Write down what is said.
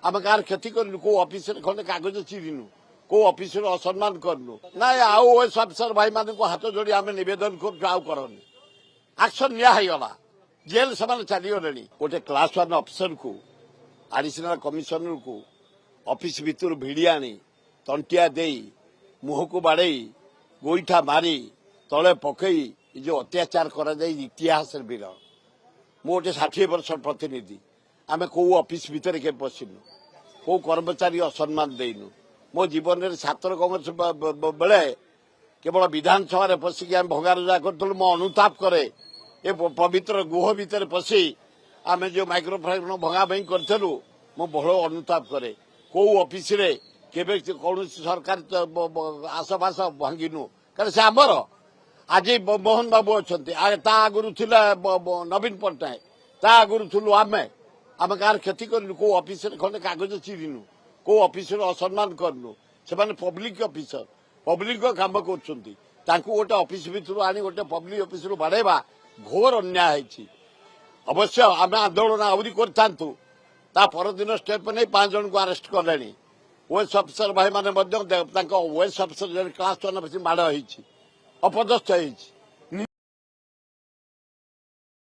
आम कार क्षति करनु को ऑफिस खंडे कागज चिरिनु को ऑफिस असम्मान करनु ना आउ ओएस अफिसर भाई मान को हाथ जोड़ी आम नवेदन करनी एक्शन निगला जेल से चलीगले गोटे क्लास 1 अफिसर को एडिशनल कमिशनर को ऑफिस भितर भिड़ी आनी तंटिया दे मुह को बाड़े गोईठा मारी तले पकई जो अत्याचार कर इतिहास वीर मु गोटे 60 वर्ष प्रतिनिधि आम कौ ऑफिस भितर के पशिनु कौ कर्मचारी असम्मान देनु मो जीवन में छात्र कांग्रेस बेले केवल विधानसभा पशिक आम भंगारुजा करूँ मो अनुताप करे ए पवित्र गुह भितर पशि आम जो माइक्रोफोन भंगा भाई करूँ मो बहु अनुताप करे कौ ऑफिस रे केबे कौन सरकार आसपास भांगिनु कारण से आमर आज मोहन बाबू अच्छा आगुरी नवीन पट्टनायक ता आगुरी थुलु आमे आम कार क्षति करनु को ऑफिस खंडे कागज चिरिनु को ऑफिस असम्मान करनु से पब्लिक ऑफिसर पब्लिक काम कर गोटे ऑफिस भितर आनी गोटे पब्लिक ऑफिस बाड़ेबा घोर अन्याय अवश्य आम आंदोलन आहरी करदिन स्टेप नहीं 5 जन को अरेस्ट कले ओएस अफिसर भाई मैंने ओएस अफिसर क्लास 1 माड़ अपदस्थ